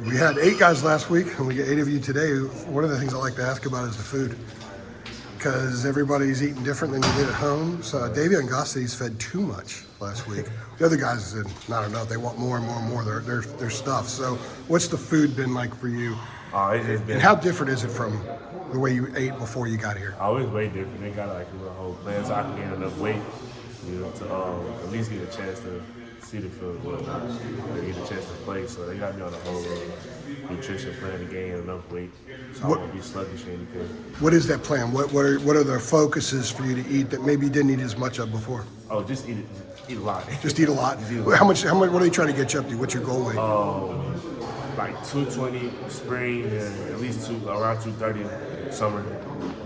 We had 8 guys last week, and we get 8 of you today. One of the things I like to ask about is the food, because everybody's eating different than you did at home. So Davion Gossidy's fed too much last week. The other guys said, I don't know, they want more and more and more their stuff. So what's the food been like for you? It's just been, and how different is it from the way you ate before you got here? It's way different. They got like a whole plan so I can gain enough weight, to at least get a chance to see the field, to get a chance to play. So they got me on a whole nutrition plan to gain enough weight, so I won't be sluggish or anything. What is that plan? What are the focuses for you to eat that maybe you didn't eat as much of before? Oh, just eat a lot. Just eat a lot. How much? What are they trying to get you up to? What's your goal weight? Like 220 spring and at least around 230 summer.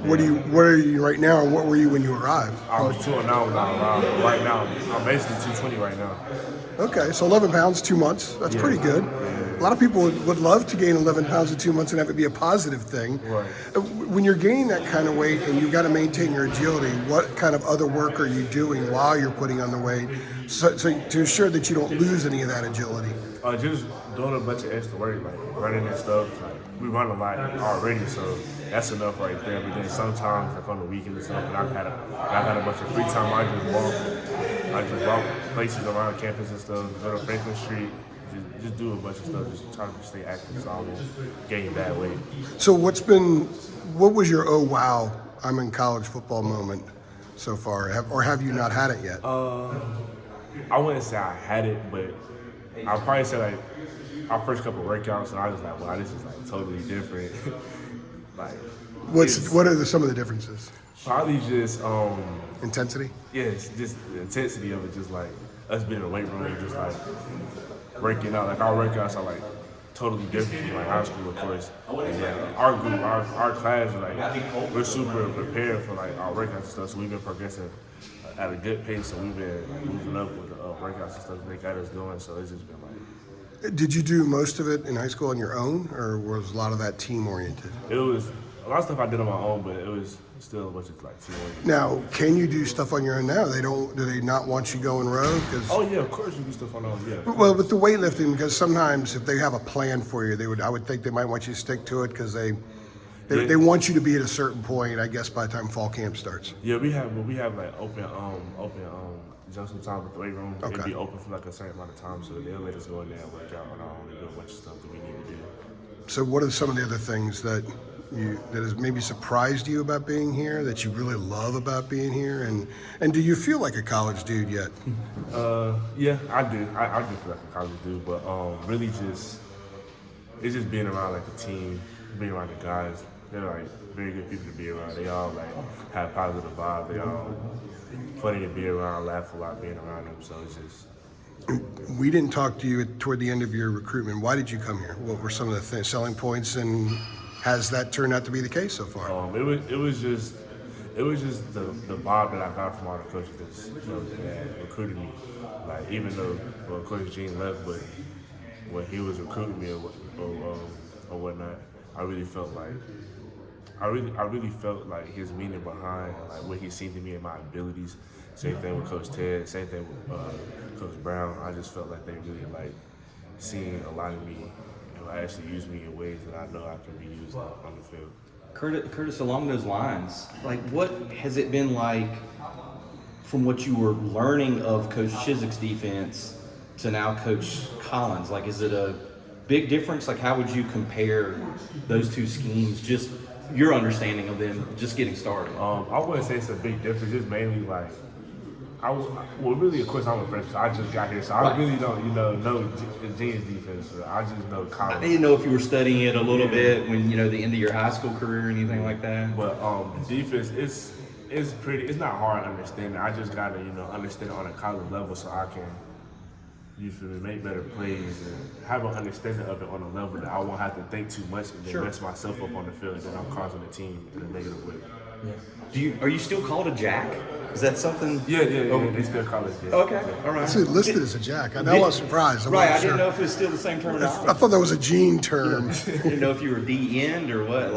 Where are you right now, and what were you when you arrived? I was 209 when I arrived. Right now, I'm basically 220 right now. Okay, so 11 pounds, 2 months. That's pretty good. Yeah. A lot of people would love to gain 11 pounds in 2 months and have it be a positive thing. Right. When you're gaining that kind of weight and you've got to maintain your agility, what kind of other work are you doing while you're putting on the weight so to ensure that you don't lose any of that agility? Just doing a bunch of extra work, like running and stuff. Like, we run a lot already, so that's enough right there. But then sometimes, like on the weekends and stuff, and I've had a bunch of free time. I just walk places around campus and stuff. Go to Franklin Street. Just do a bunch of stuff. Just try to stay active, so I won't gain bad weight. So what was your oh wow, I'm in college football moment so far, or have you not had it yet? I wouldn't say I had it, but I'll probably say like our first couple of workouts, and I was like, wow, this is like totally different. Like, what are some of the differences? Probably just intensity. Yes, just the intensity of it, just like us being in the weight room, just like working out. Like our workouts are like totally different from like high school, of course. And yeah, our group, our class, like we're super prepared for like our workouts and stuff. So we've been progressing at a good pace. So we've been like, moving up with the workouts and stuff they got us doing. So it's just been like. Did you do most of it in high school on your own, or was a lot of that team oriented? It was a lot of stuff I did on my own, but it was still a bunch of like team oriented. Now, can you do stuff on your own now? Do they not want you going rogue? Oh yeah, of course you do stuff on your own. Yeah. Well, with the weightlifting, because sometimes if they have a plan for you, I would think they might want you to stick to it because they want you to be at a certain point, I guess, by the time fall camp starts. Yeah, we have like open jump some time with the weight room. Okay. It'd be open for like a certain amount of time, so they'll let us go in there and work out on our own and do a bunch of stuff that we need to do. So what are some of the other things that has maybe surprised you about being here, that you really love about being here, and do you feel like a college dude yet? Yeah, I do. I do feel like a college dude, but really it's just being around like the team, being around the guys. They're like very good people to be around. They all like have positive vibe. They all funny to be around, laugh a lot being around them. So it's just. We didn't talk to you toward the end of your recruitment. Why did you come here? What were some of the selling points, and has that turned out to be the case so far? It was just the vibe that I got from all the coaches that recruited me. Like even though Coach Gene left, but when he was recruiting me or whatnot, I really felt like his meaning behind like what he seen to me and my abilities. Same thing with Coach Ted. Same thing with Coach Brown. I just felt like they really like seeing a lot of me and actually use me in ways that I know I can be used on the field. Curtis, along those lines, like what has it been like from what you were learning of Coach Chiswick's defense to now Coach Collins? Like, is it a big difference? Like, how would you compare those two schemes? Just your understanding of them, just getting started. I wouldn't say it's a big difference. It's mainly like, really, of course, I'm a freshman. So I just got here, so I really don't, know Gene's defense. I just know college. I didn't know if you were studying it a little bit when the end of your high school career or anything like that. But defense it's pretty. It's not hard to understand. I just gotta understand it on a college level so I can. You feel me? Make better plays and have an understanding of it on a level that I won't have to think too much and then mess myself up on the field and then I'm causing the team in a negative way. Yeah. Are you still called a jack? Is that something? Yeah. They still call it. Yeah. Okay, all right. It's listed as a jack. I was surprised. I didn't know if it was still the same terminology. I thought that was a Gene term. I didn't know if you were D-end or what.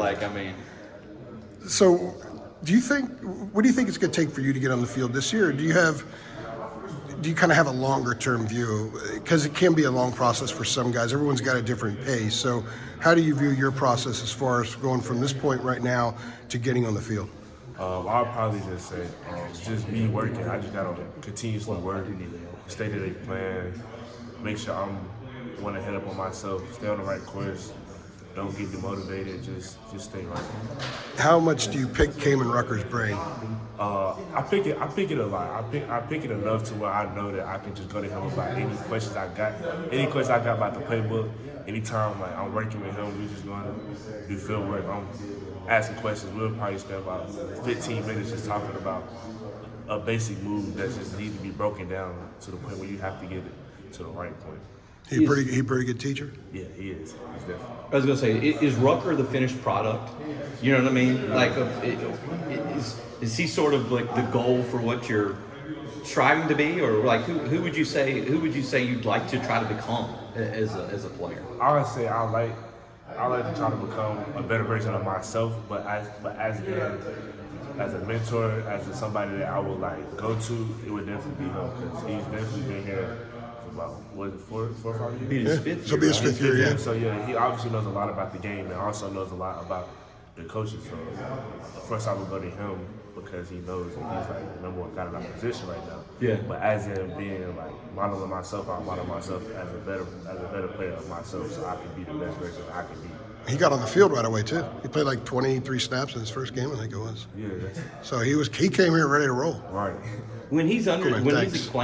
So, what do you think it's going to take for you to get on the field this year? Do do you kind of have a longer term view? Because it can be a long process for some guys. Everyone's got a different pace. So how do you view your process as far as going from this point right now to getting on the field? I'll probably just say it's just me working. I just gotta continuously work, stay to the plan, make sure I'm want to head up on myself, stay on the right course, don't get demotivated, just stay right. How much do you pick Cayman Rucker's brain? I pick it a lot. I pick it enough to where I know that I can just go to him about any questions I got about the playbook. Anytime like I'm working with him, we just going to do field work. I'm asking questions. We'll probably spend about 15 minutes just talking about a basic move that just needs to be broken down to the point where you have to get it to the right point. He pretty good teacher? Yeah, he is. He's definitely. I was gonna say, is Rucker the finished product? You know what I mean? Like, is he sort of like the goal for what you're striving to be, or like who would you say you'd like to try to become as a player? I would say I like to try to become a better version of myself, but as a mentor, as somebody that I would like go to, it would definitely be him because he's definitely been here for about 4 or 5 years. Be his fifth So year, be his right? fifth year, yeah. So yeah, he obviously knows a lot about the game and also knows a lot about the coaches. So of course I would go to him because he knows that he's like the number one guy in our position right now. Yeah. But as in being like modeling myself, I model myself as a better player of myself, so I can be the best version I can be. He got on the field right away too. He played like 23 snaps in his first game, I think it was. Yeah, that's So he came here ready to roll. right. When he's Cool, man. when Thanks. he's